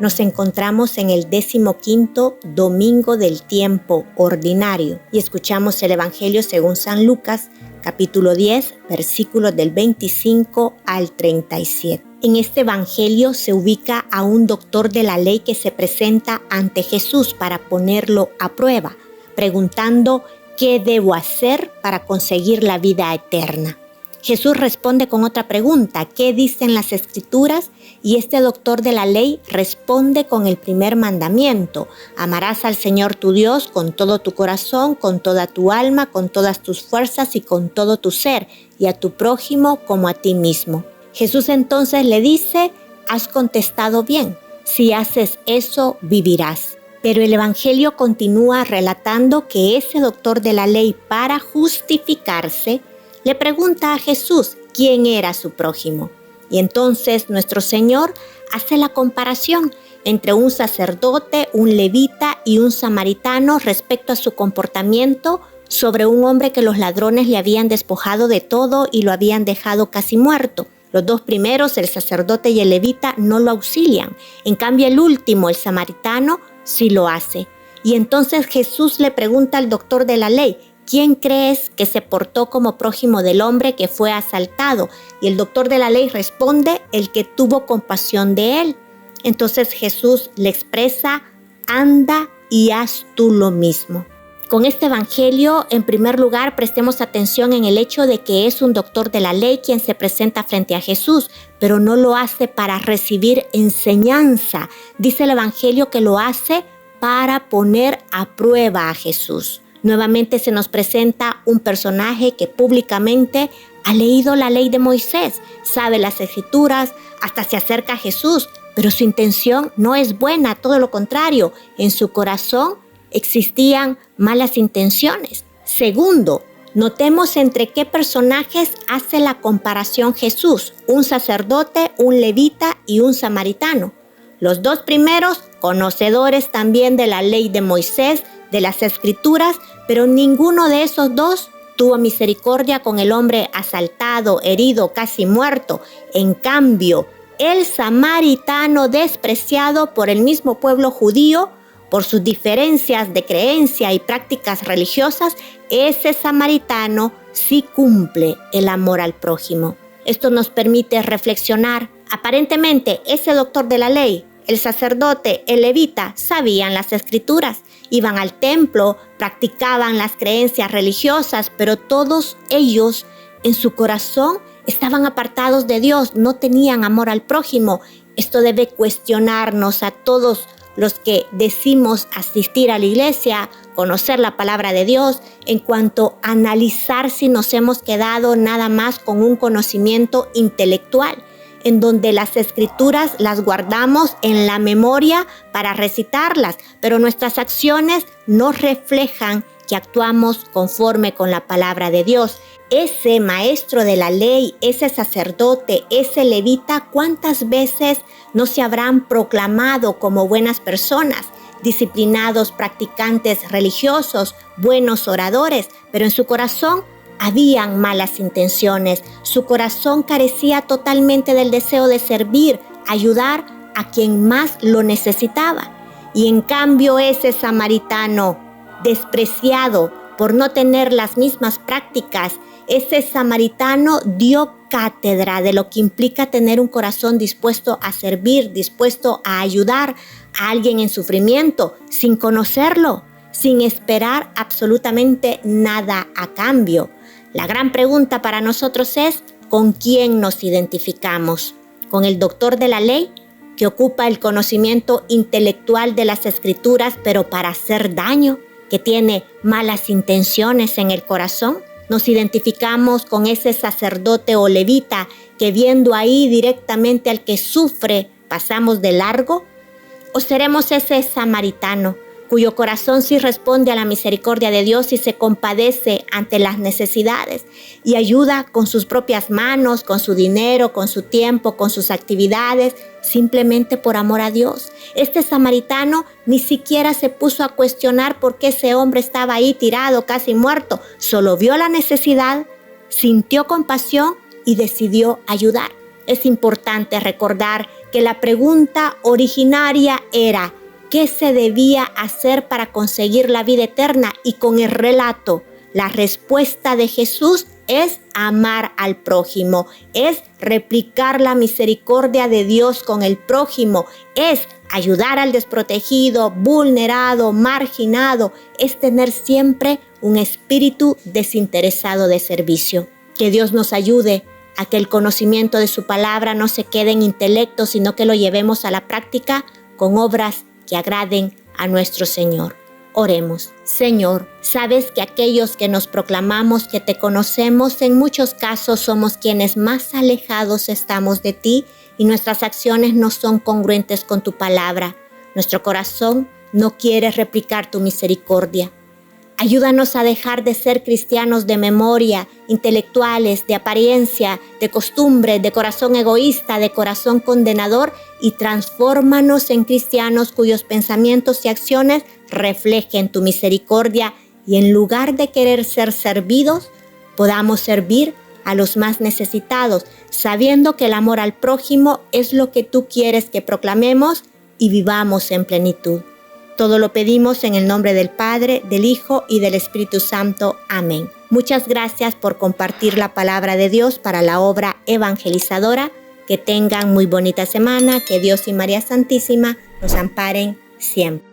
Nos encontramos en el 15º domingo del tiempo ordinario y escuchamos el Evangelio según San Lucas, capítulo 10, versículos del 25 al 37. En este Evangelio se ubica a un doctor de la ley que se presenta ante Jesús para ponerlo a prueba, preguntando ¿qué debo hacer para conseguir la vida eterna? Jesús responde con otra pregunta, ¿qué dicen las Escrituras? Y este doctor de la ley responde con el primer mandamiento, amarás al Señor tu Dios con todo tu corazón, con toda tu alma, con todas tus fuerzas y con todo tu ser, y a tu prójimo como a ti mismo. Jesús entonces le dice, has contestado bien, si haces eso vivirás. Pero el Evangelio continúa relatando que ese doctor de la ley, para justificarse, le pregunta a Jesús quién era su prójimo. Y entonces nuestro Señor hace la comparación entre un sacerdote, un levita y un samaritano respecto a su comportamiento sobre un hombre que los ladrones le habían despojado de todo y lo habían dejado casi muerto. Los dos primeros, el sacerdote y el levita, no lo auxilian. En cambio, el último, el samaritano, sí lo hace. Y entonces Jesús le pregunta al doctor de la ley, ¿quién crees que se portó como prójimo del hombre que fue asaltado? Y el doctor de la ley responde, el que tuvo compasión de él. Entonces Jesús le expresa, anda y haz tú lo mismo. Con este Evangelio, en primer lugar, prestemos atención en el hecho de que es un doctor de la ley quien se presenta frente a Jesús, pero no lo hace para recibir enseñanza. Dice el Evangelio que lo hace para poner a prueba a Jesús. Nuevamente se nos presenta un personaje que públicamente ha leído la ley de Moisés, sabe las Escrituras, hasta se acerca a Jesús, pero su intención no es buena, todo lo contrario, en su corazón existían malas intenciones. Segundo, notemos entre qué personajes hace la comparación Jesús, un sacerdote, un levita y un samaritano. Los dos primeros, conocedores también de la ley de Moisés, de las Escrituras, pero ninguno de esos dos tuvo misericordia con el hombre asaltado, herido, casi muerto. En cambio, el samaritano, despreciado por el mismo pueblo judío, por sus diferencias de creencia y prácticas religiosas, ese samaritano sí cumple el amor al prójimo. Esto nos permite reflexionar. Aparentemente, ese doctor de la ley, el sacerdote, el levita, sabían las Escrituras, iban al templo, practicaban las creencias religiosas, pero todos ellos en su corazón estaban apartados de Dios, no tenían amor al prójimo. Esto debe cuestionarnos a todos los que decimos asistir a la iglesia, conocer la palabra de Dios, en cuanto a analizar si nos hemos quedado nada más con un conocimiento intelectual, en donde las Escrituras las guardamos en la memoria para recitarlas, pero nuestras acciones no reflejan que actuamos conforme con la palabra de Dios. Ese maestro de la ley, ese sacerdote, ese levita, ¿cuántas veces no se habrán proclamado como buenas personas, disciplinados, practicantes religiosos, buenos oradores, pero en su corazón habían malas intenciones? Su corazón carecía totalmente del deseo de servir, ayudar a quien más lo necesitaba. Y en cambio ese samaritano, despreciado por no tener las mismas prácticas, ese samaritano dio cátedra de lo que implica tener un corazón dispuesto a servir, dispuesto a ayudar a alguien en sufrimiento, sin conocerlo, sin esperar absolutamente nada a cambio. La gran pregunta para nosotros es, ¿con quién nos identificamos? ¿Con el doctor de la ley, que ocupa el conocimiento intelectual de las Escrituras, pero para hacer daño, que tiene malas intenciones en el corazón? ¿Nos identificamos con ese sacerdote o levita que viendo ahí directamente al que sufre, pasamos de largo? ¿O seremos ese samaritano cuyo corazón sí responde a la misericordia de Dios y se compadece ante las necesidades y ayuda con sus propias manos, con su dinero, con su tiempo, con sus actividades, simplemente por amor a Dios? Este samaritano ni siquiera se puso a cuestionar por qué ese hombre estaba ahí tirado, casi muerto. Solo vio la necesidad, sintió compasión y decidió ayudar. es importante recordar que la pregunta originaria era ¿qué se debía hacer para conseguir la vida eterna? Y con el relato, la respuesta de Jesús es amar al prójimo, es replicar la misericordia de Dios con el prójimo, es ayudar al desprotegido, vulnerado, marginado, es tener siempre un espíritu desinteresado de servicio. Que Dios nos ayude a que el conocimiento de su palabra no se quede en intelecto, sino que lo llevemos a la práctica con obras que agraden a nuestro Señor. Oremos. Señor, sabes que aquellos que nos proclamamos que te conocemos, en muchos casos somos quienes más alejados estamos de ti y nuestras acciones no son congruentes con tu palabra. Nuestro corazón no quiere replicar tu misericordia. Ayúdanos a dejar de ser cristianos de memoria, intelectuales, de apariencia, de costumbre, de corazón egoísta, de corazón condenador y transfórmanos en cristianos cuyos pensamientos y acciones reflejen tu misericordia y en lugar de querer ser servidos, podamos servir a los más necesitados, sabiendo que el amor al prójimo es lo que tú quieres que proclamemos y vivamos en plenitud. Todo lo pedimos en el nombre del Padre, del Hijo y del Espíritu Santo. Amén. Muchas gracias por compartir la palabra de Dios para la obra evangelizadora. Que tengan muy bonita semana. Que Dios y María Santísima nos amparen siempre.